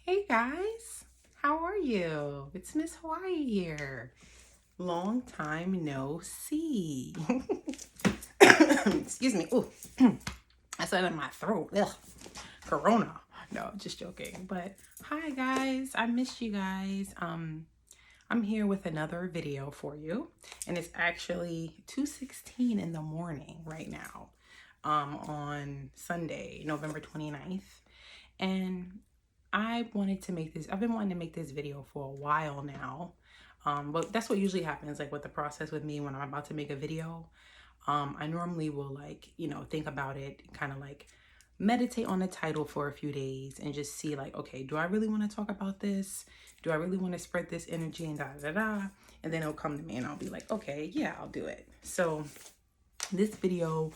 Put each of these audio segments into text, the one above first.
Hey guys, how are you? It's Miss Hawaii here. Long time no see. Excuse me. Ooh, I said in my throat. Ugh, Corona. No, just joking. But hi guys, I missed you guys. I'm here with another video for you, and it's actually 2:16 in the morning right now. On Sunday, November 29th. And I've been wanting to make this video for a while now. But that's what usually happens, like with the process with me when I'm about to make a video. I normally will think about it, kind of like meditate on the title for a few days and just see like, okay, do I really want to talk about this? Do I really want to spread this energy and da da da? And then it'll come to me and I'll be like, okay, yeah, I'll do it. So this video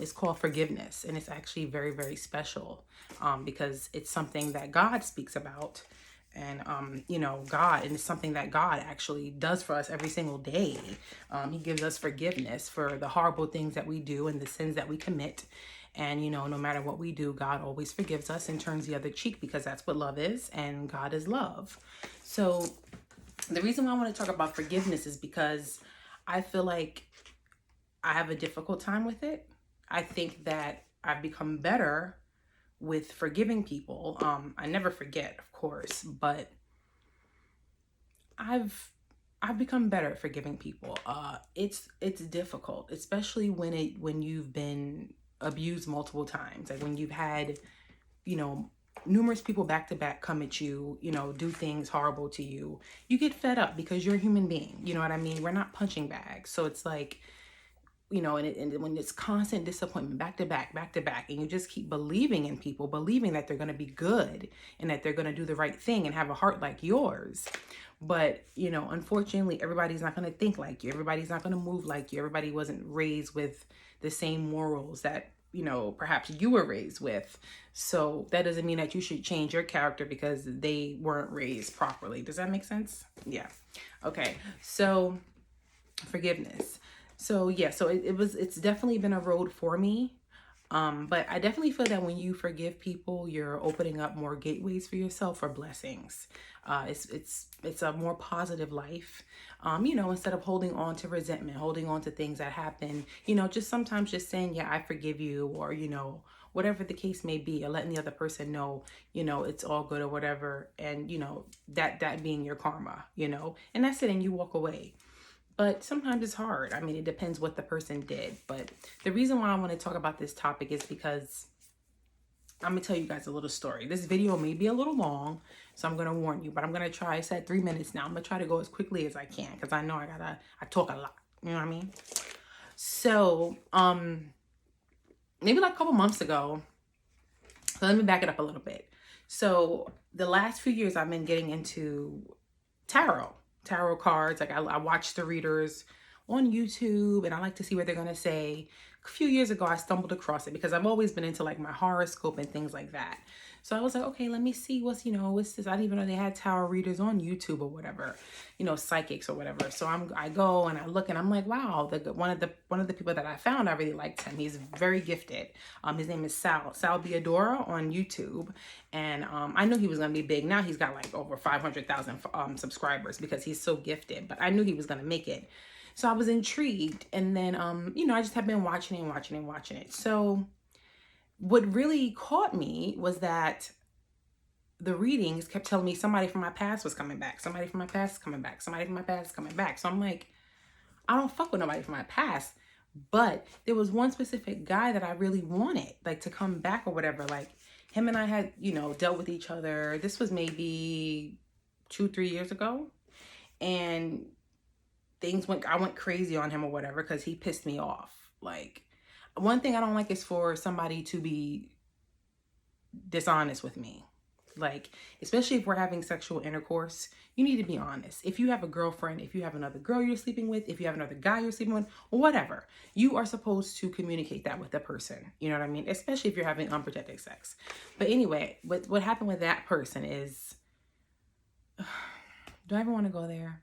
is called Forgiveness, and it's actually very, very special because it's something that God speaks about. And God, and it's something that God actually does for us every single day. He gives us forgiveness for the horrible things that we do and the sins that we commit. And no matter what we do, God always forgives us and turns the other cheek, because that's what love is, and God is love. So the reason why I want to talk about forgiveness is because I feel like I have a difficult time with it. I think that I've become better with forgiving people. I never forget, of course, but I've I've become better at forgiving people. It's difficult, especially when you've been abused multiple times. Like when you've had, you know, numerous people back to back come at you, do things horrible to you. You get fed up because you're a human being. You know what I mean? We're not punching bags. So it's like, and when it's constant disappointment back to back, and you just keep believing in people, believing that they're going to be good and that they're going to do the right thing and have a heart like yours. But, unfortunately, everybody's not going to think like you. Everybody's not going to move like you. Everybody wasn't raised with the same morals that, perhaps you were raised with. So that doesn't mean that you should change your character because they weren't raised properly. Does that make sense? Yeah. Okay. So forgiveness. So yeah, so it's definitely been a road for me. But I definitely feel that when you forgive people, you're opening up more gateways for yourself for blessings. It's a more positive life. Instead of holding on to resentment, holding on to things that happen, just sometimes just saying, yeah, I forgive you, or whatever the case may be, or letting the other person know, it's all good or whatever, and that being your karma, and that's it, and you walk away. But sometimes it's hard. I mean, it depends what the person did. But the reason why I want to talk about this topic is because I'm going to tell you guys a little story. This video may be a little long, so I'm going to warn you. But I'm going to try. I said 3 minutes now. I'm going to try to go as quickly as I can because I know I talk a lot. You know what I mean? So, maybe like a couple months ago. So let me back it up a little bit. So the last few years I've been getting into tarot cards. Like I watch the readers on YouTube and I like to see what they're going to say. A few years ago, I stumbled across it because I've always been into like my horoscope and things like that. So I was like, okay, let me see what's this? I didn't even know they had tarot readers on YouTube or whatever, psychics or whatever. So I go and I look and I'm like, wow, one of the people that I found, I really liked him. He's very gifted. His name is Sal Biadora on YouTube. And I knew he was going to be big. Now he's got like over 500,000 subscribers because he's so gifted. But I knew he was going to make it. So I was intrigued. And then, I just have been watching it. So what really caught me was that the readings kept telling me somebody from my past was coming back. Somebody from my past is coming back. Somebody from my past is coming back. So I'm like, I don't fuck with nobody from my past. But there was one specific guy that I really wanted, like, to come back or whatever. Like, him and I had, dealt with each other. This was maybe 2-3 years ago. And I went crazy on him or whatever because he pissed me off. Like, one thing I don't like is for somebody to be dishonest with me. Like, especially if we're having sexual intercourse, you need to be honest. If you have a girlfriend, if you have another girl you're sleeping with, if you have another guy you're sleeping with, whatever, you are supposed to communicate that with the person. You know what I mean? Especially if you're having unprotected sex. But anyway, what happened with that person is, do I ever want to go there?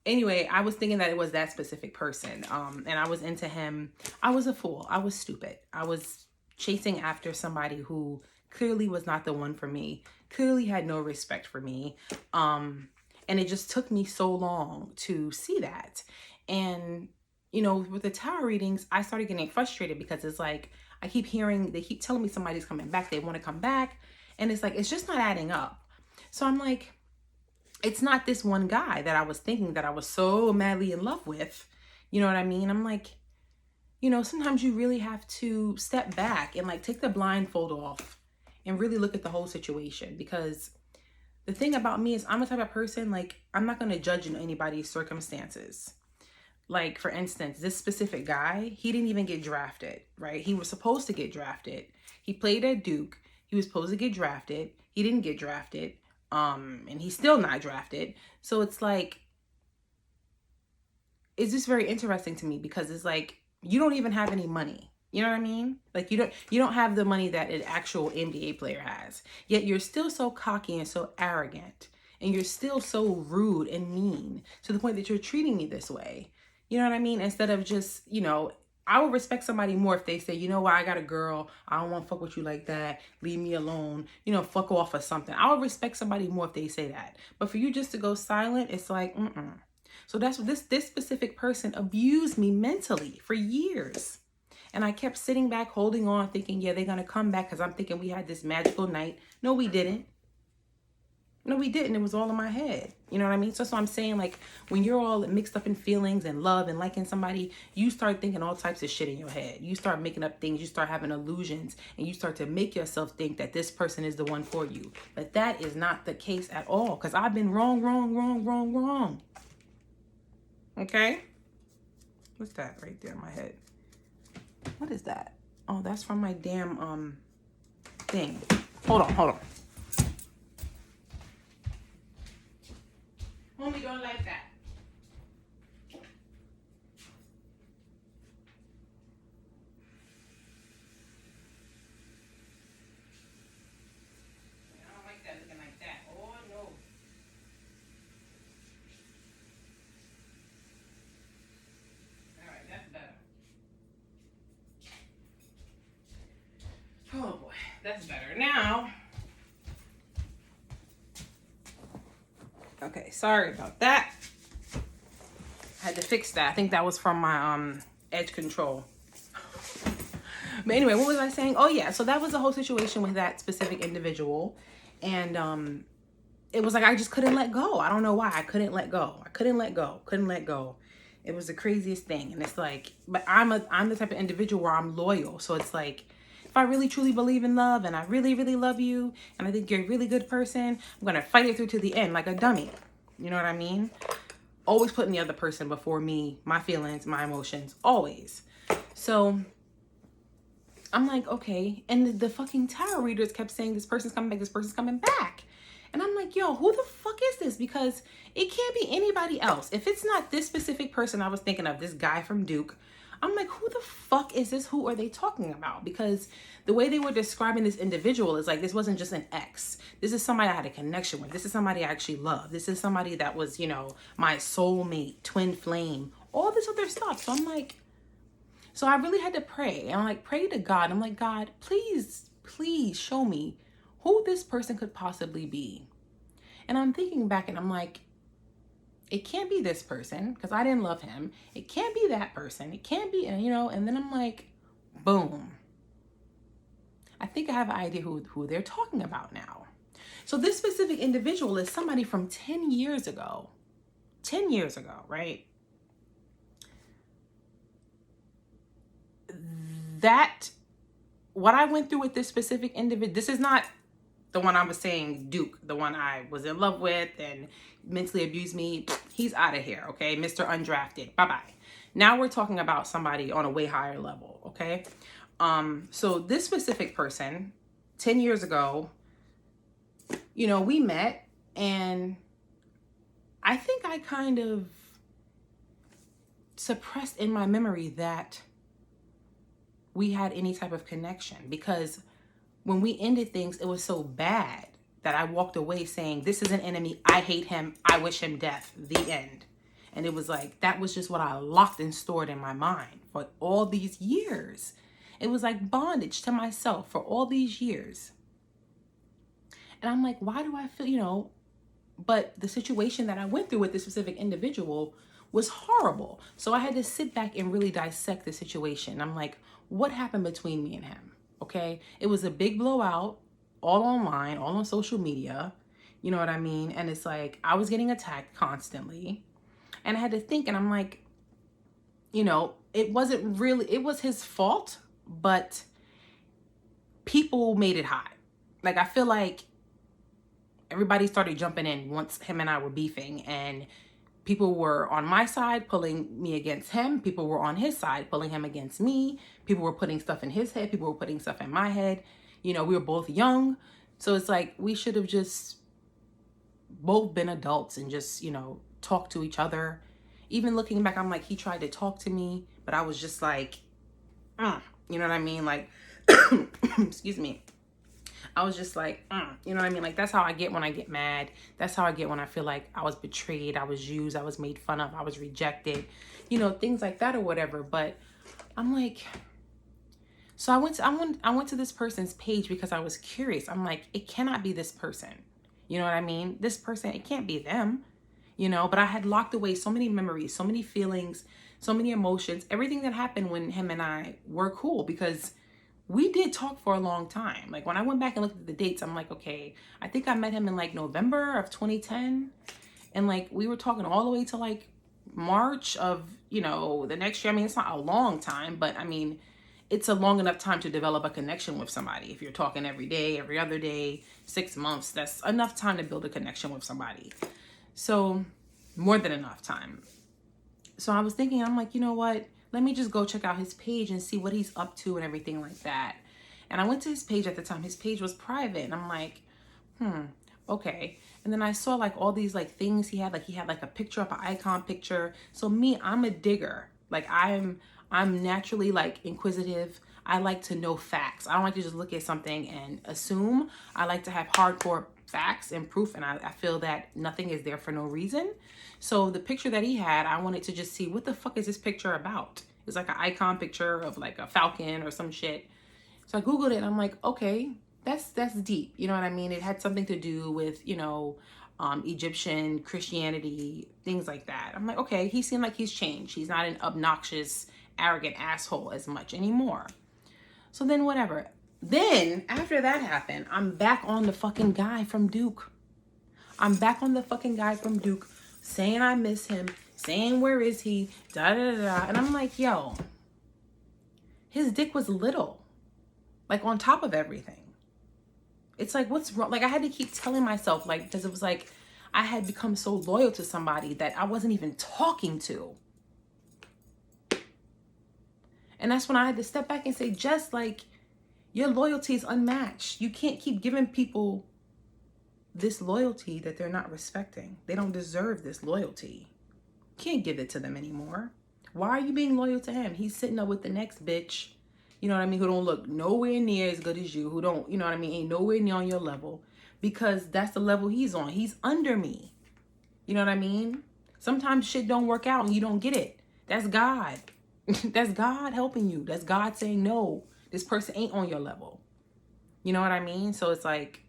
Anyway, I was thinking that it was that specific person. And I was into him. I was a fool. I was stupid. I was chasing after somebody who clearly was not the one for me, clearly had no respect for me. And it just took me so long to see that. And, you know, with the tarot readings, I started getting frustrated because it's like, I keep hearing, they keep telling me somebody's coming back. They want to come back. And it's like, it's just not adding up. So I'm like, it's not this one guy that I was thinking that I was so madly in love with. You know what I mean? I'm like, you know, sometimes you really have to step back and like take the blindfold off and really look at the whole situation. Because the thing about me is I'm the type of person, like, I'm not going to judge anybody's circumstances. Like, for instance, this specific guy, he didn't even get drafted, right? He was supposed to get drafted. He played at Duke. He was supposed to get drafted. He didn't get drafted. And he's still not drafted. So it's like, it's just very interesting to me because it's like, you don't even have any money. You know what I mean? Like, you don't have the money that an actual NBA player has. Yet you're still so cocky and so arrogant. And you're still so rude and mean to the point that you're treating me this way. You know what I mean? Instead of just, you know, I would respect somebody more if they say, you know what, I got a girl. I don't want to fuck with you like that. Leave me alone. You know, fuck off or something. I would respect somebody more if they say that. But for you just to go silent, it's like, So that's what this specific person abused me mentally for years. And I kept sitting back, holding on, thinking, yeah, they're going to come back because I'm thinking we had this magical night. No, we didn't. No, we didn't. It was all in my head. You know what I mean? So I'm saying, like, when you're all mixed up in feelings and love and liking somebody, you start thinking all types of shit in your head. You start making up things. You start having illusions. And you start to make yourself think that this person is the one for you. But that is not the case at all. Because I've been wrong. Okay? What's that right there in my head? What is that? Oh, that's from my damn thing. Hold on. Homie don't like that. I don't like that looking like that. Oh no. Alright, that's better. Oh boy, that's better. Now. Okay, sorry about that. I had to fix that. I think that was from my edge control. But anyway, what was I saying? Oh yeah, so that was the whole situation with that specific individual. And it was like I just couldn't let go. I don't know why. I couldn't let go. Couldn't let go. It was the craziest thing. And it's like, but I'm the type of individual where I'm loyal. So it's like, if I really truly believe in love and I really, really love you and I think you're a really good person, I'm going to fight it through to the end like a dummy. You know what I mean? Always putting the other person before me, my feelings, my emotions, always. So I'm like, okay. And the fucking tarot readers kept saying, this person's coming back, this person's coming back. And I'm like, yo, who the fuck is this? Because it can't be anybody else. If it's not this specific person I was thinking of, this guy from Duke, I'm like, who the fuck is this? Who are they talking about? Because the way they were describing this individual is like, this wasn't just an ex. This is somebody I had a connection with. This is somebody I actually love. This is somebody that was, you know, my soulmate, twin flame, all this other stuff. So I'm like, so I really had to pray. And I'm like, pray to God. I'm like, God, please show me who this person could possibly be. And I'm thinking back and I'm like, it can't be this person because I didn't love him. It can't be that person. It can't be, you know, and then I'm like, boom. I think I have an idea who they're talking about now. So this specific individual is somebody from 10 years ago. 10 years ago, right? That, what I went through with this specific individual, this is not the one I was saying, Duke, the one I was in love with and mentally abused me. He's out of here, okay? Mr. Undrafted, bye-bye. Now we're talking about somebody on a way higher level, okay? So this specific person, 10 years ago, you know, we met and I think I kind of suppressed in my memory that we had any type of connection because when we ended things, it was so bad that I walked away saying, this is an enemy. I hate him. I wish him death. The end. And it was like, that was just what I locked and stored in my mind for all these years. It was like bondage to myself for all these years. And I'm like, why do I feel, but the situation that I went through with this specific individual was horrible. So I had to sit back and really dissect the situation. I'm like, what happened between me and him? Okay. It was a big blowout, all online, all on social media. You know what I mean? And it's like, I was getting attacked constantly. And I had to think, and I'm like, it was his fault, but people made it hot. Like, I feel like everybody started jumping in once him and I were beefing, and people were on my side pulling me against him. People were on his side pulling him against me. People were putting stuff in his head. People were putting stuff in my head. We were both young. So it's like, we should have just both been adults and just, talked to each other. Even looking back, I'm like, he tried to talk to me, but I was just like, you know what I mean? Like, excuse me. I was just like, you know what I mean? Like, that's how I get when I get mad. That's how I get when I feel like I was betrayed, I was used, I was made fun of, I was rejected, things like that or whatever. But I'm like, so I went to this person's page because I was curious. I'm like, it cannot be this person. You know what I mean? This person, it can't be them, but I had locked away so many memories, so many feelings, so many emotions, everything that happened when him and I were cool, because we did talk for a long time. Like, when I went back and looked at the dates, I'm like, okay, I think I met him in like November of 2010. And like, we were talking all the way to like March of, the next year. I mean, it's not a long time, but I mean, it's a long enough time to develop a connection with somebody. If you're talking every day, every other day, 6 months, that's enough time to build a connection with somebody. So more than enough time. So I was thinking, I'm like, you know what? Let me just go check out his page and see what he's up to and everything like that. And I went to his page at the time. His page was private. And I'm like, okay. And then I saw like all these like things he had. Like, he had like a picture of an icon picture. So me, I'm a digger. Like, I'm naturally like inquisitive. I like to know facts. I don't like to just look at something and assume. I like to have hardcore facts and proof. And I feel that nothing is there for no reason. So the picture that he had, I wanted to just see, what the fuck is this picture about? It's like an icon picture of like a falcon or some shit. So I Googled it and I'm like, okay, that's deep. You know what I mean? It had something to do with, Egyptian Christianity, things like that. I'm like, okay, he seemed like he's changed. He's not an obnoxious, arrogant asshole as much anymore. So then whatever. Then after that happened, I'm back on the fucking guy from Duke. Saying I miss him, saying where is he, da da da. And I'm like, yo, his dick was little, like on top of everything. It's like, what's wrong? Like, I had to keep telling myself, like, because it was like I had become so loyal to somebody that I wasn't even talking to. And that's when I had to step back and say, just like, your loyalty is unmatched. You can't keep giving people this loyalty that they're not respecting. They don't deserve this loyalty. Can't give it to them anymore. Why are you being loyal to him? He's sitting up with the next bitch, you know what I mean, who don't look nowhere near as good as you, who don't, you know what I mean, ain't nowhere near on your level, because that's the level he's on. He's under me. You know what I mean? Sometimes shit don't work out and you don't get it. That's God. That's God helping you. That's God saying, no, this person ain't on your level. You know what I mean? So it's like,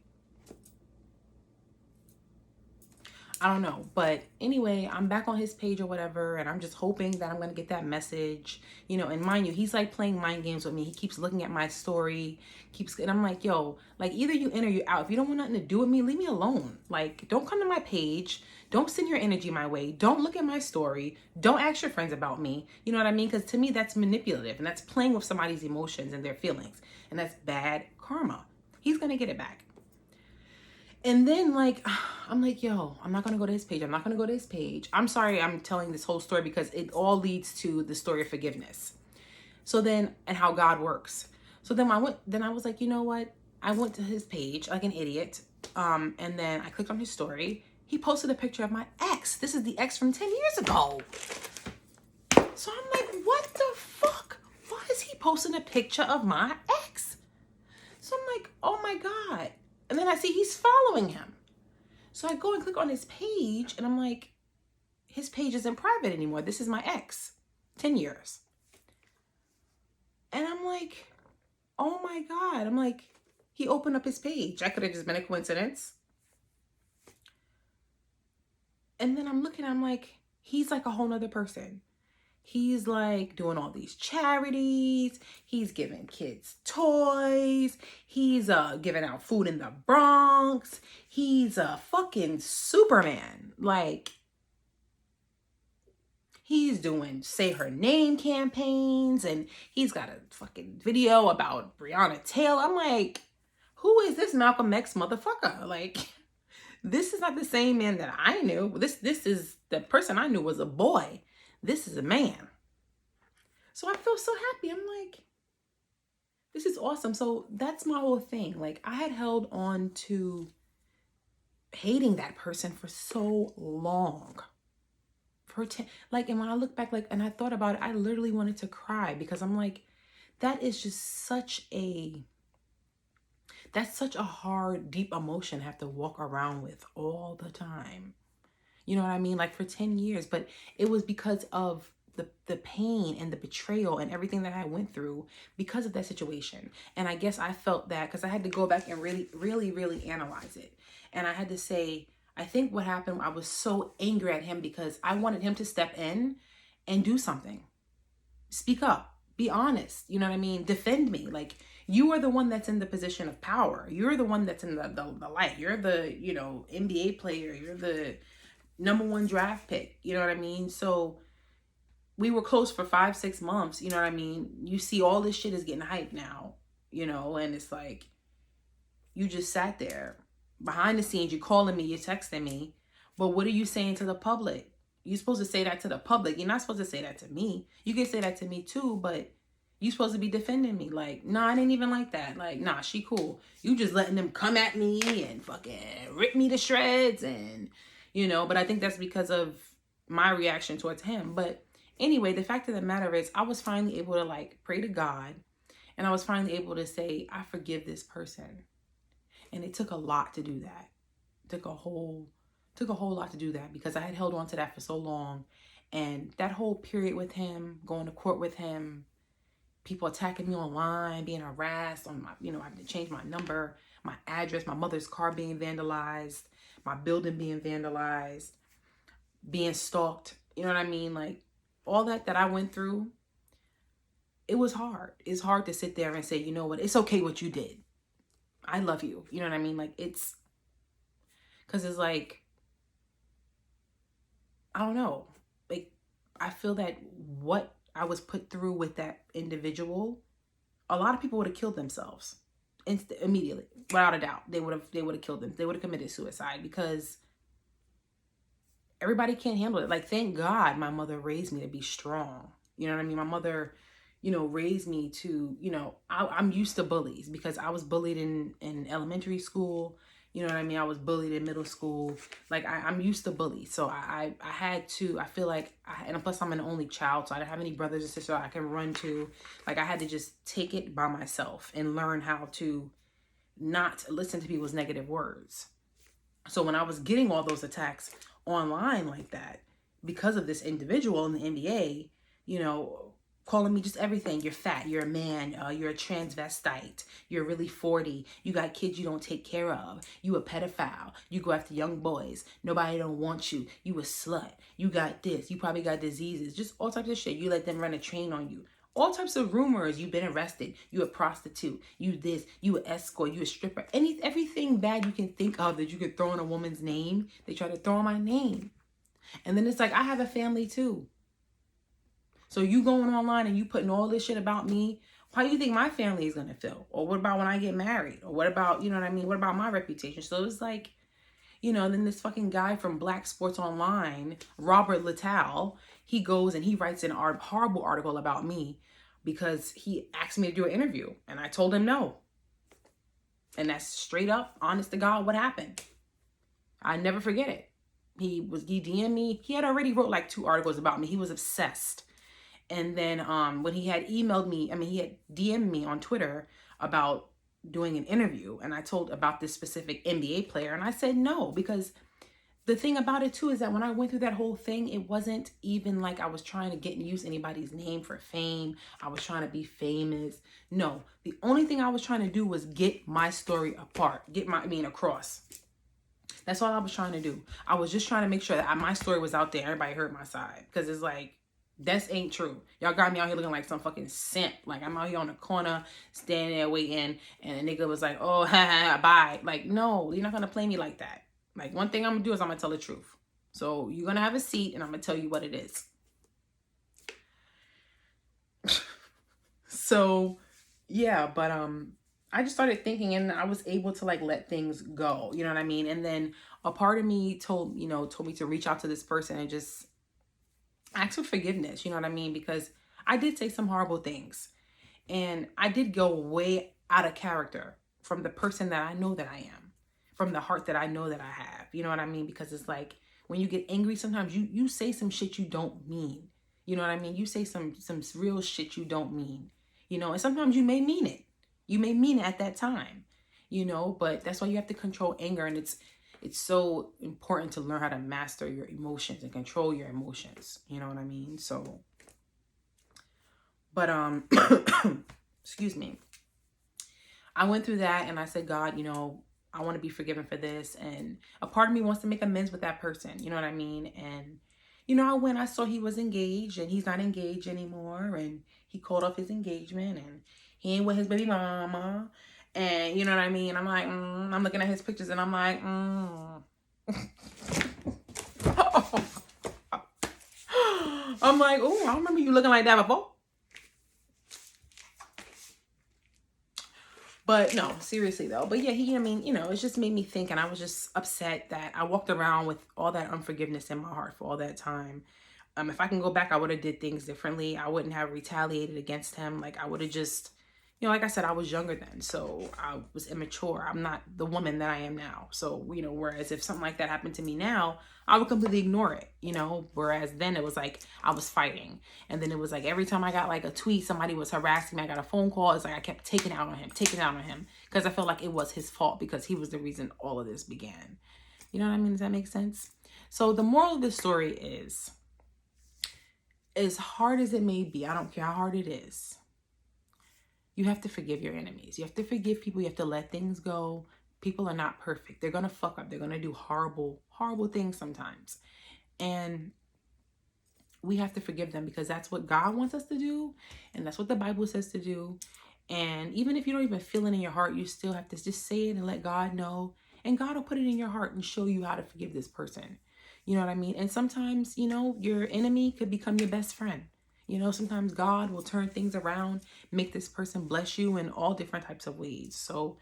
I don't know. But anyway, I'm back on his page or whatever, and I'm just hoping that I'm going to get that message, and mind you, he's like playing mind games with me. He keeps looking at my story, and I'm like, yo, like, either you in or you out. If you don't want nothing to do with me, leave me alone. Like, don't come to my page. Don't send your energy my way. Don't look at my story. Don't ask your friends about me. You know what I mean? Because to me, that's manipulative, and that's playing with somebody's emotions and their feelings, and that's bad karma. He's going to get it back. And then, like, I'm like, yo, I'm not going to go to his page. I'm not going to go to his page. I'm sorry I'm telling this whole story because it all leads to the story of forgiveness. So then, and how God works. So then I was like, you know what? I went to his page like an idiot. And then I clicked on his story. He posted a picture of my ex. This is the ex from 10 years ago. So I'm like, what the fuck? Why is he posting a picture of my ex? So I'm like, oh my God. And then I see he's following him. So I go and click on his page and I'm like, his page isn't private anymore. This is my ex, 10 years. And I'm like, oh my God. I'm like, he opened up his page. That could have just been a coincidence. And then I'm looking, I'm like, he's like a whole nother person. He's like doing all these charities. He's giving kids toys. He's giving out food in the Bronx. He's a fucking Superman. Like, he's doing say her name campaigns, and he's got a fucking video about Breonna Taylor. I'm like, who is this Malcolm X motherfucker? Like, this is not the same man that I knew. This is the person I knew was a boy. This is a man. So I feel so happy. I'm like, this is awesome. So that's my whole thing. Like, I had held on to hating that person for so long. And when I look back, like, and I thought about it, I literally wanted to cry, because I'm like, that's such a hard, deep emotion to have to walk around with all the time. You know what I mean? Like, for 10 years, but it was because of the pain and the betrayal and everything that I went through because of that situation. And I guess I felt that because I had to go back and really analyze it. And I had to say, I think what happened, I was so angry at him because I wanted him to step in and do something. Speak up. Be honest. You know what I mean? Defend me. Like, you are the one that's in the position of power. You're the one that's in the light. You're the, NBA player. You're the #1 draft pick. You know what I mean? So we were close for 5-6 months. You know what I mean? You see all this shit is getting hyped now, and it's like, you just sat there behind the scenes. You're calling me, you're texting me, but what are you saying to the public? You're supposed to say that to the public. You're not supposed to say that to me. You can say that to me too, but you're supposed to be defending me. Like, nah, I didn't even like that. Like, nah, she cool. You just letting them come at me and fucking rip me to shreds and, but I think that's because of my reaction towards him. But anyway, the fact of the matter is, I was finally able to, like, pray to God, and I was finally able to say, I forgive this person. And it took a lot to do that. It took a whole lot to do that, because I had held on to that for so long. And that whole period with him, going to court with him, people attacking me online, being harassed on my, I had to change my number, my address, my mother's car being vandalized, my building being vandalized, being stalked. You know what I mean? Like, all that I went through, it was hard. It's hard to sit there and say, you know what, it's okay what you did. I love you. You know what I mean? Like, it's, because it's like, I don't know. Like, I feel that what I was put through with that individual, a lot of people would have killed themselves immediately, without a doubt. They would have killed them. They would have committed suicide, because everybody can't handle it. Like, thank God my mother raised me to be strong. You know what I mean? My mother, raised me to, I'm used to bullies, because I was bullied in elementary school. You know what I mean? I was bullied in middle school. Like, I'm used to bullies. So I had to, I feel like, and plus I'm an only child, so I didn't have any brothers and sisters I can run to. Like, I had to just take it by myself and learn how to not listen to people's negative words. So when I was getting all those attacks online like that, because of this individual in the NBA, calling me just everything. You're fat, you're a man, you're a transvestite, you're really 40, you got kids you don't take care of, you a pedophile, you go after young boys, nobody don't want you, you a slut, you got this, you probably got diseases, just all types of shit. You let them run a train on you. All types of rumors. You've been arrested. You a prostitute. You this. You an escort. You a stripper. Everything bad you can think of that you could throw in a woman's name, they try to throw in my name. And then it's like, I have a family too. So you going online and you putting all this shit about me, how do you think my family is going to feel? Or what about when I get married? Or what about, you know what I mean? What about my reputation? So it's like, then this fucking guy from Black Sports Online, Robert Littal, he goes and he writes an horrible article about me because he asked me to do an interview. And I told him no. And that's straight up, honest to God, what happened. I never forget it. He DM'd me. He had already wrote like 2 articles about me. He was obsessed. And then when he had emailed me, he had DM'd me on Twitter about doing an interview. And I told about this specific NBA player. And I said no, because the thing about it too is that when I went through that whole thing, it wasn't even like I was trying to get and use anybody's name for fame. I was trying to be famous. No, the only thing I was trying to do was get my story across. That's all I was trying to do. I was just trying to make sure that my story was out there. Everybody heard my side. Because it's like, that's ain't true. Y'all got me out here looking like some fucking simp. Like, I'm out here on the corner, standing there waiting, and a nigga was like, oh, bye. Like, no, you're not going to play me like that. Like, one thing I'm going to do is I'm going to tell the truth. So, you're going to have a seat, and I'm going to tell you what it is. So, yeah, but, I just started thinking, and I was able to like let things go, you know what I mean? And then a part of me told me to reach out to this person and just ask for forgiveness, you know what I mean? Because I did say some horrible things, and I did go way out of character from the person that I know that I am, from the heart that I know that I have, you know what I mean? Because it's like, when you get angry, sometimes you say some shit you don't mean, you know what I mean? You say some real shit you don't mean, you know, and sometimes you may mean it. You may mean it at that time, you know, but that's why you have to control anger. And it's so important to learn how to master your emotions and control your emotions. You know what I mean? So, but, excuse me. I went through that and I said, God, you know, I want to be forgiven for this. And a part of me wants to make amends with that person. You know what I mean? And, you know, I saw he was engaged and he's not engaged anymore. And he called off his engagement and he ain't with his baby mama. And you know what I mean? I'm like, I'm looking at his pictures and I'm like, I'm like, oh, I remember you looking like that before. But no, seriously though. But yeah, it just made me think, and I was just upset that I walked around with all that unforgiveness in my heart for all that time. If I can go back, I would have did things differently. I wouldn't have retaliated against him. Like I would have just, like I said, I was younger then, so I was immature. I'm not the woman that I am now. So, whereas if something like that happened to me now, I would completely ignore it, whereas then it was like I was fighting. And then it was like every time I got like a tweet, somebody was harassing me, I got a phone call, it's like I kept taking it out on him because I felt like it was his fault because he was the reason all of this began. You know what I mean? Does that make sense? So the moral of the story is, as hard as it may be, I don't care how hard it is, you have to forgive your enemies. You have to forgive people. You have to let things go. People are not perfect. They're going to fuck up. They're going to do horrible, horrible things sometimes. And we have to forgive them because that's what God wants us to do. And that's what the Bible says to do. And even if you don't even feel it in your heart, you still have to just say it and let God know. And God will put it in your heart and show you how to forgive this person. You know what I mean? And sometimes, your enemy could become your best friend. Sometimes God will turn things around, make this person bless you in all different types of ways. So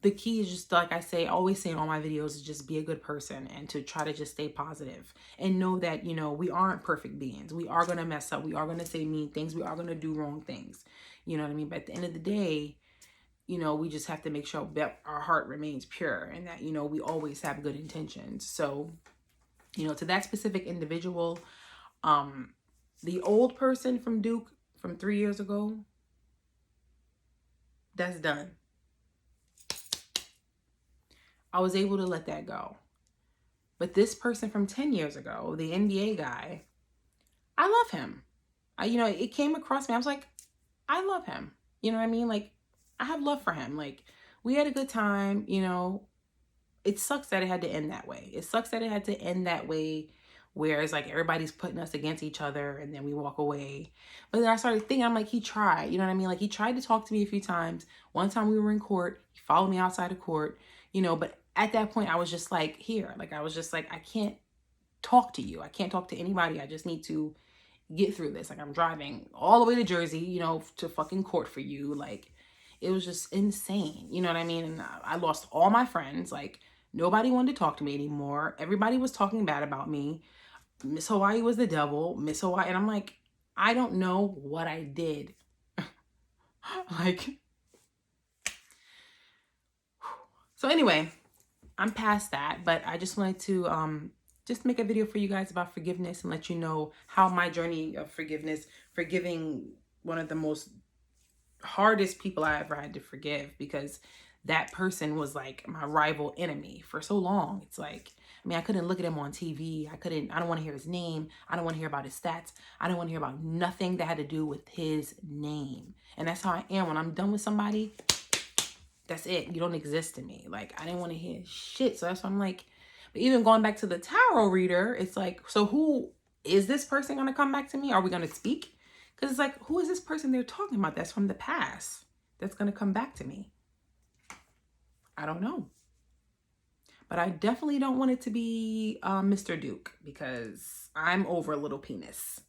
the key is just, like I say, always say in all my videos, is just be a good person and to try to just stay positive and know that, we aren't perfect beings. We are going to mess up. We are going to say mean things. We are going to do wrong things. You know what I mean? But at the end of the day, we just have to make sure that our heart remains pure and that, we always have good intentions. So, to that specific individual, the old person from Duke from 3 years ago, that's done. I was able to let that go. But this person from 10 years ago, the NBA guy, I love him. It came across me. I was like, I love him. You know what I mean? Like, I have love for him. Like, we had a good time, It sucks that it had to end that way. It sucks that it had to end that way, where it's like everybody's putting us against each other and then we walk away. But then I started thinking, I'm like, he tried, you know what I mean? Like, he tried to talk to me a few times. One time we were in court, he followed me outside of court, but at that point I was just like, here, like, I was just like, I can't talk to you. I can't talk to anybody. I just need to get through this. Like, I'm driving all the way to Jersey, to fucking court for you. Like, it was just insane. You know what I mean? And I lost all my friends. Like, nobody wanted to talk to me anymore. Everybody was talking bad about me. Miss Hawaii was the devil. Miss Hawaii. And I'm like, I don't know what I did. Like, so anyway, I'm past that, but I just wanted to just make a video for you guys about forgiveness and let you know how my journey of forgiveness, forgiving one of the most hardest people I ever had to forgive, because that person was like my rival enemy for so long. It's like, I mean, I couldn't look at him on TV. I don't want to hear his name. I don't want to hear about his stats. I don't want to hear about nothing that had to do with his name. And that's how I am. When I'm done with somebody, that's it. You don't exist to me. Like, I didn't want to hear shit. So that's why I'm like, but even going back to the tarot reader, it's like, so who is this person going to come back to me? Are we going to speak? Because it's like, who is this person they're talking about that's from the past that's going to come back to me? I don't know. But I definitely don't want it to be Mr. Duke, because I'm over Little Penis.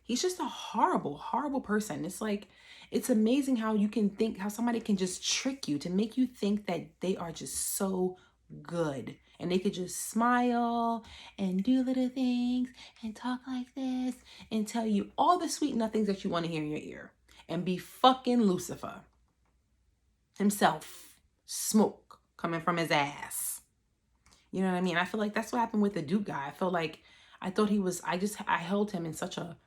He's just a horrible, horrible person. It's like, it's amazing how you can think, how somebody can just trick you to make you think that they are just so good. And they could just smile and do little things and talk like this and tell you all the sweet nothings that you want to hear in your ear. And be fucking Lucifer himself. Smoke coming from his ass. You know what I mean? I feel like that's what happened with the Duke guy. I feel like I held him in such a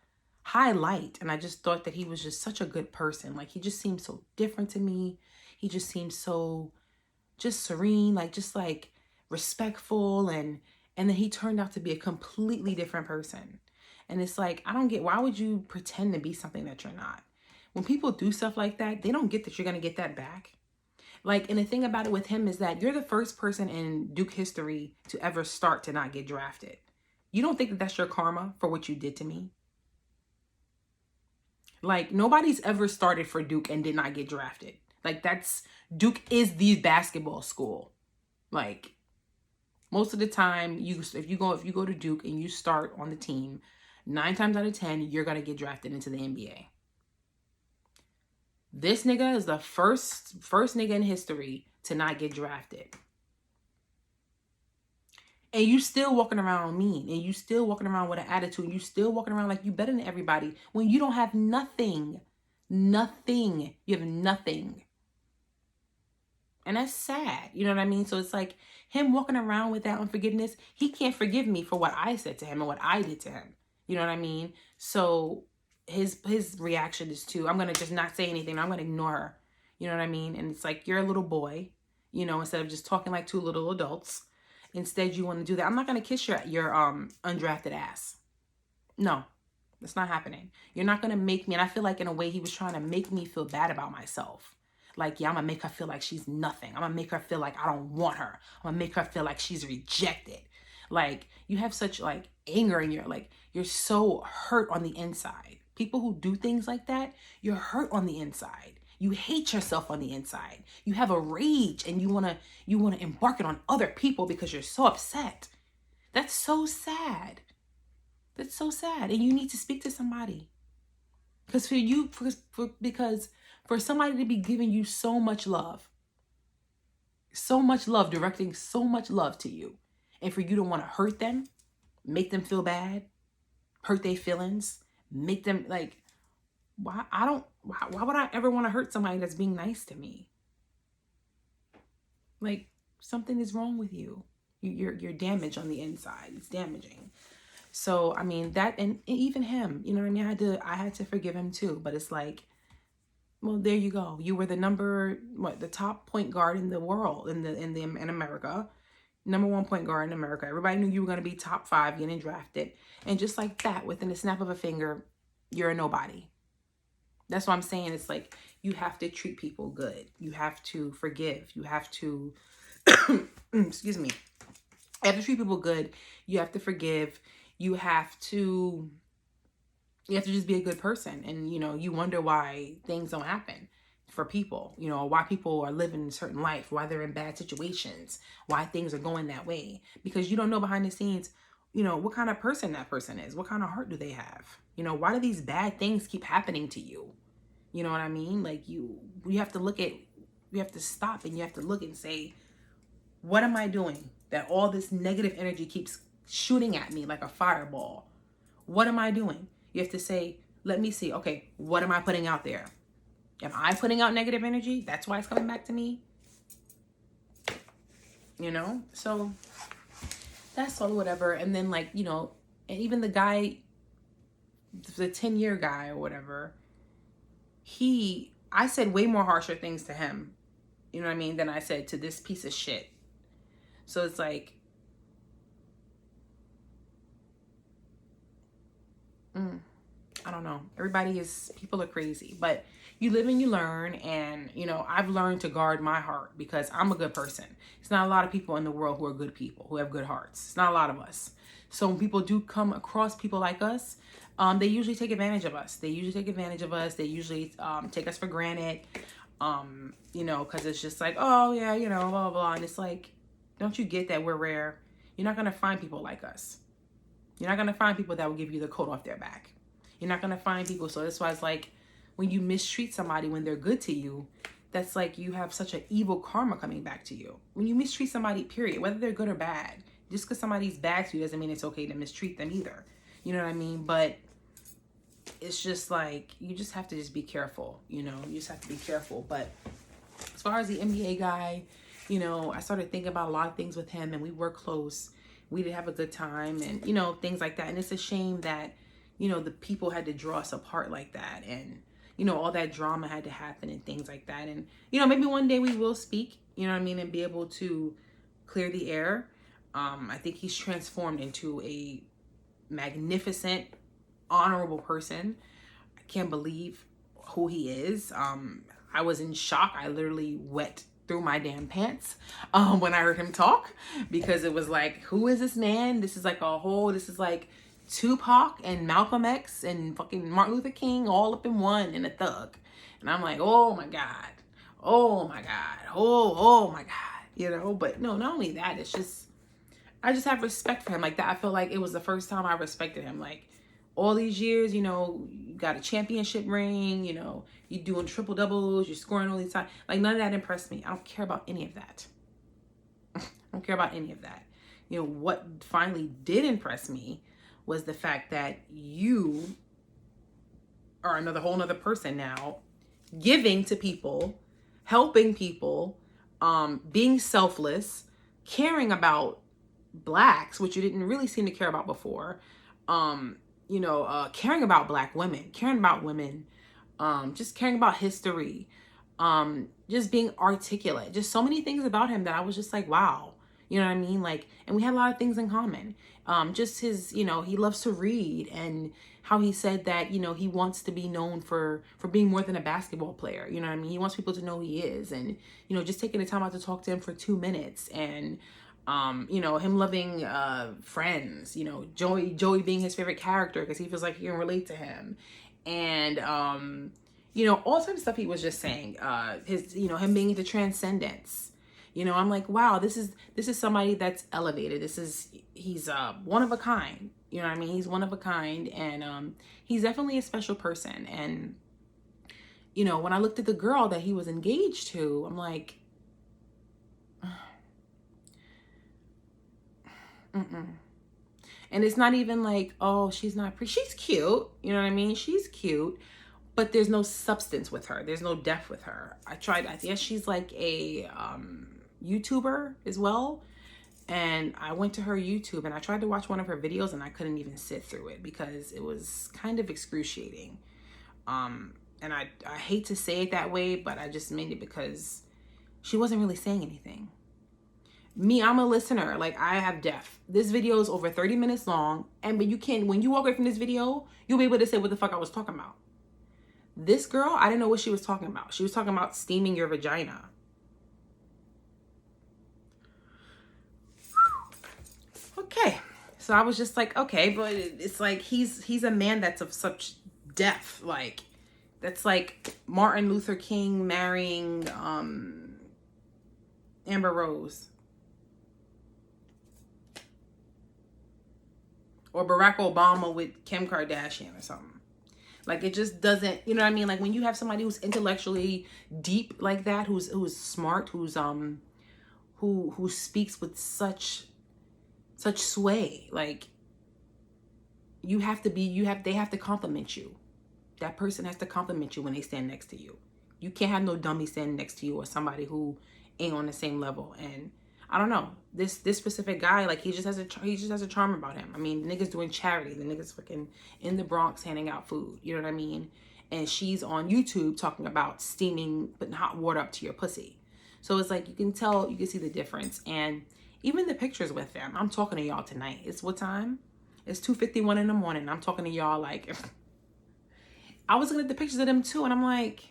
high light, and I just thought that he was just such a good person. Like, he just seemed so different to me. He just seemed so just serene, like just like respectful, and then he turned out to be a completely different person. And it's like, I don't get, why would you pretend to be something that you're not? When people do stuff like that, they don't get that you're going to get that back. Like, and the thing about it with him is that you're the first person in Duke history to ever start to not get drafted. You don't think that that's your karma for what you did to me? Like, nobody's ever started for Duke and did not get drafted. Like, Duke is the basketball school. Like, most of the time, if you go to Duke and you start on the team, 9 times out of 10, you're going to get drafted into the NBA. This nigga is the first nigga in history to not get drafted. And you still walking around mean, and you still walking around with an attitude, and you still walking around like you better than everybody when you don't have nothing. Nothing. You have nothing. And that's sad. You know what I mean? So it's like him walking around with that unforgiveness. He can't forgive me for what I said to him and what I did to him. You know what I mean? So his reaction is to, I'm going to just not say anything. I'm going to ignore her. You know what I mean? And it's like, you're a little boy, you know, instead of just talking like 2 little adults. Instead, you want to do that. I'm not going to kiss your undrafted ass. No, that's not happening. You're not going to make me. And I feel like in a way he was trying to make me feel bad about myself. Like, yeah, I'm going to make her feel like she's nothing. I'm going to make her feel like I don't want her. I'm going to make her feel like she's rejected. Like, you have such like anger in you're so hurt on the inside. People who do things like that, you're hurt on the inside. You hate yourself on the inside. You have a rage and you want to embark it on other people because you're so upset. That's so sad. That's so sad. And you need to speak to somebody. Because for somebody to be giving you so much love, directing so much love to you, and for you to want to hurt them, make them feel bad, hurt their feelings, make them like, why would I ever want to hurt somebody that's being nice to me? Like, something is wrong with you. You're damaged on the inside. It's damaging. So, I mean, that, and even him, you know what I mean? I had to forgive him too, but it's like, well, there you go. You were the top point guard in the world, in America. Number 1 point guard in America. Everybody knew you were going to be top 5 getting drafted. And just like that, within a snap of a finger, you're a nobody. That's what I'm saying. It's like, you have to treat people good. You have to forgive. You have to, excuse me. You have to treat people good. You have to forgive. You have to just be a good person. And, you know, you wonder why things don't happen for people, you know, why people are living a certain life, why they're in bad situations, why things are going that way, because you don't know behind the scenes, you know, what kind of person that person is, what kind of heart do they have, you know, why do these bad things keep happening to you? You know what I mean? Like, you have to stop and you have to look and say, what am I doing that all this negative energy keeps shooting at me like a fireball? What am I doing? You have to say, let me see. Okay, what am I putting out there? Am I putting out negative energy? That's why it's coming back to me. You know? So that's all, whatever. And then, like, you know, and even the guy, the 10-year guy or whatever, I said way more harsher things to him You know what I mean? Than I said to this piece of shit. So it's like, I don't know. People are crazy, but you live and you learn. And, you know, I've learned to guard my heart because I'm a good person. It's not a lot of people in the world who are good people, who have good hearts. It's not a lot of us. So when people do come across people like us, they usually take advantage of us. They usually take us for granted. You know, because it's just like, oh yeah, you know, blah, blah, blah. And it's like, don't you get that we're rare? You're not going to find people like us. You're not going to find people that will give you the coat off their back. You're not going to find people. So that's why it's like, when you mistreat somebody when they're good to you, that's like you have such an evil karma coming back to you. When you mistreat somebody, period, whether they're good or bad, just because somebody's bad to you doesn't mean it's okay to mistreat them either. You know what I mean? But it's just like, you just have to just be careful. You know, you just have to be careful. But as far as the NBA guy, you know, I started thinking about a lot of things with him, and we were close. We did have a good time, and, you know, things like that. And it's a shame that, you know, the people had to draw us apart like that. And, you know, all that drama had to happen and things like that. And, you know, maybe one day we will speak, you know what I mean, and be able to clear the air. I think he's transformed into a magnificent, honorable person. I can't believe who he is. I was in shock. I literally wet through my damn pants when I heard him talk, because it was like, who is this man? This is like Tupac and Malcolm X and fucking Martin Luther King all up in one, in a thug. And I'm like, oh my God. Oh my God. Oh my God. You know, but no, not only that, it's just, I just have respect for him like that. I feel like it was the first time I respected him. Like, all these years, you know, you got a championship ring, you know, you're doing triple doubles, you're scoring all these time. Like, none of that impressed me. I don't care about any of that. I don't care about any of that. You know, what finally did impress me was the fact that you are whole nother person now, giving to people, helping people, being selfless, caring about blacks, which you didn't really seem to care about before. You know, caring about black women, caring about women, just caring about history, just being articulate, just so many things about him that I was just like, wow, you know what I mean? Like, and we had a lot of things in common. Just his, you know, he loves to read, and how he said that, you know, he wants to be known for being more than a basketball player. You know what I mean? He wants people to know who he is, and, you know, just taking the time out to talk to him for 2 minutes, and, you know, him loving Friends, you know, Joey being his favorite character because he feels like he can relate to him. And, you know, all types of stuff he was just saying, his, you know, him being into transcendence. You know, I'm like, wow, this is somebody that's elevated. He's one of a kind. You know what I mean? He's one of a kind, and he's definitely a special person. And, you know, when I looked at the girl that he was engaged to, I'm like, and it's not even like, oh, she's not pretty. She's cute. You know what I mean? She's cute, but there's no substance with her. There's no depth with her. I guess she's like a YouTuber as well. And I went to her YouTube and I tried to watch one of her videos, and I couldn't even sit through it because it was kind of excruciating. And I hate to say it that way, but I just made it because she wasn't really saying anything. Me, I'm a listener. Like, I have depth. This video is over 30 minutes long, but you can, when you walk away from this video, you'll be able to say what the fuck I was talking about. This girl, I didn't know what she was talking about. She was talking about steaming your vagina. Okay. So I was just like, okay, but it's like he's a man that's of such depth. Like, that's like Martin Luther King marrying Amber Rose. Or Barack Obama with Kim Kardashian or something. Like, it just doesn't, you know what I mean? Like, when you have somebody who's intellectually deep like that, who's smart, who speaks with such sway, like, they have to compliment you. That person has to compliment you when they stand next to you. You can't have no dummy standing next to you, or somebody who ain't on the same level. And I don't know, this specific guy, like, he just has a charm about him. I mean, the nigga's doing charity. The nigga's fucking in the Bronx handing out food. You know what I mean? And she's on YouTube talking about putting hot water up to your pussy. So it's like, you can tell, you can see the difference. And even the pictures with them, I'm talking to y'all tonight. It's what time? It's 2:51 in the morning. I'm talking to y'all like, I was looking at the pictures of them too. And I'm like,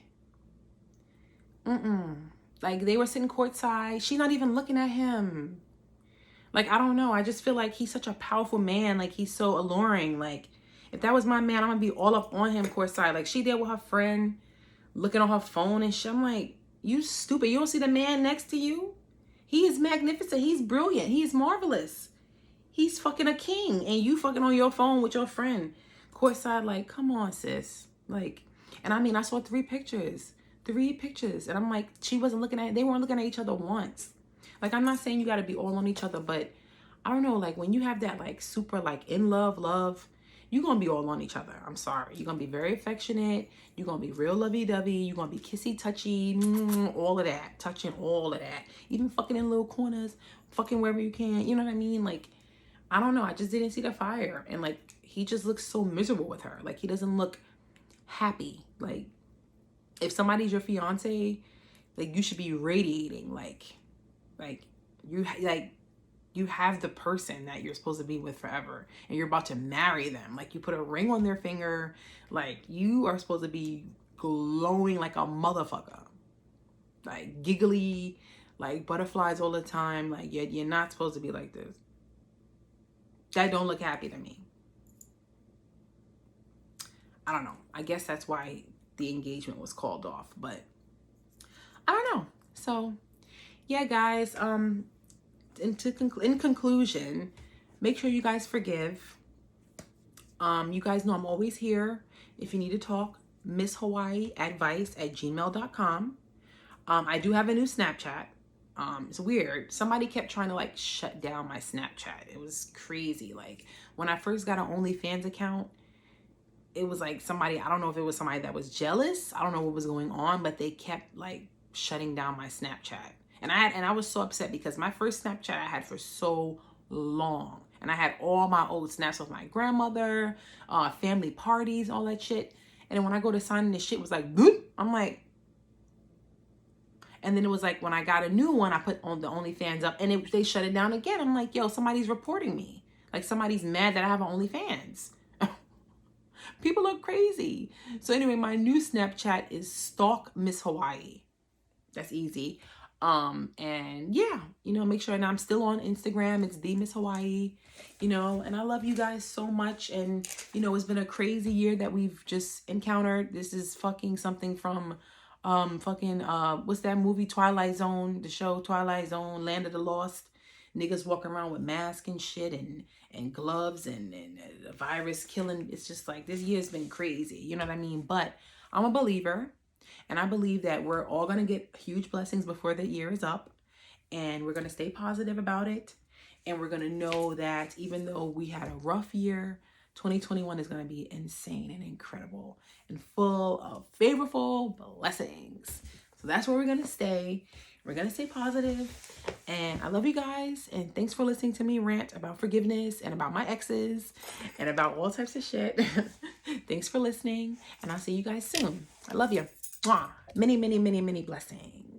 like they were sitting courtside. She's not even looking at him. Like, I don't know. I just feel like he's such a powerful man. Like, he's so alluring. Like, if that was my man, I'm going to be all up on him courtside. Like, she there with her friend, looking on her phone and shit. I'm like, you stupid. You don't see the man next to you? He is magnificent. He's brilliant. He's marvelous. He's fucking a king. And you fucking on your phone with your friend. Courtside, like, come on, sis. Like, and I mean, I saw 3 pictures. 3 pictures. And I'm like, she wasn't looking at, they weren't looking at each other once. Like, I'm not saying you got to be all on each other, but I don't know, like when you have that like super like in love, you're going to be all on each other. I'm sorry. You're going to be very affectionate. You're going to be real lovey-dovey. You're going to be kissy-touchy, all of that. Touching all of that. Even fucking in little corners, fucking wherever you can. You know what I mean? Like, I don't know. I just didn't see the fire. And like, he just looks so miserable with her. Like, he doesn't look happy. Like, if somebody's your fiance, like, you should be radiating like you have the person that you're supposed to be with forever, and you're about to marry them. Like, you put a ring on their finger. Like, you are supposed to be glowing like a motherfucker, like giggly, like butterflies all the time. Like, you're not supposed to be like this. That don't look happy to me. I don't know. I guess that's why the engagement was called off, but I don't know. So yeah, guys, in conclusion, make sure you guys forgive. You guys know I'm always here if you need to talk. MissHawaiiAdvice@gmail.com. I do have a new Snapchat. It's weird. Somebody kept trying to like shut down my Snapchat. It was crazy. Like, when I first got an OnlyFans account, it was like somebody, I don't know if it was somebody that was jealous. I don't know what was going on, but they kept like shutting down my Snapchat. And I was so upset because my first Snapchat I had for so long. And I had all my old snaps of my grandmother, family parties, all that shit. And then when I go to sign in, this shit was like, boop. I'm like, and then it was like, when I got a new one, I put on the OnlyFans up and they shut it down again. I'm like, yo, somebody's reporting me. Like, somebody's mad that I have an OnlyFans. People are crazy. So anyway, my new Snapchat is Stalk Miss Hawaii. That's easy. And yeah, you know, make sure, and I'm still on Instagram. It's the Miss Hawaii, you know, and I love you guys so much. And, you know, it's been a crazy year that we've just encountered. This is fucking something from, what's that movie? Twilight Zone, the show Twilight Zone, Land of the Lost. Niggas walking around with masks and shit and gloves and a virus killing. It's just like, this year's been crazy. You know what I mean? But I'm a believer. And I believe that we're all going to get huge blessings before the year is up. And we're going to stay positive about it. And we're going to know that even though we had a rough year, 2021 is going to be insane and incredible and full of favorable blessings. So that's where we're going to stay. We're going to stay positive. And I love you guys. And thanks for listening to me rant about forgiveness and about my exes and about all types of shit. Thanks for listening. And I'll see you guys soon. I love you. Mwah. Many, many, many, many blessings.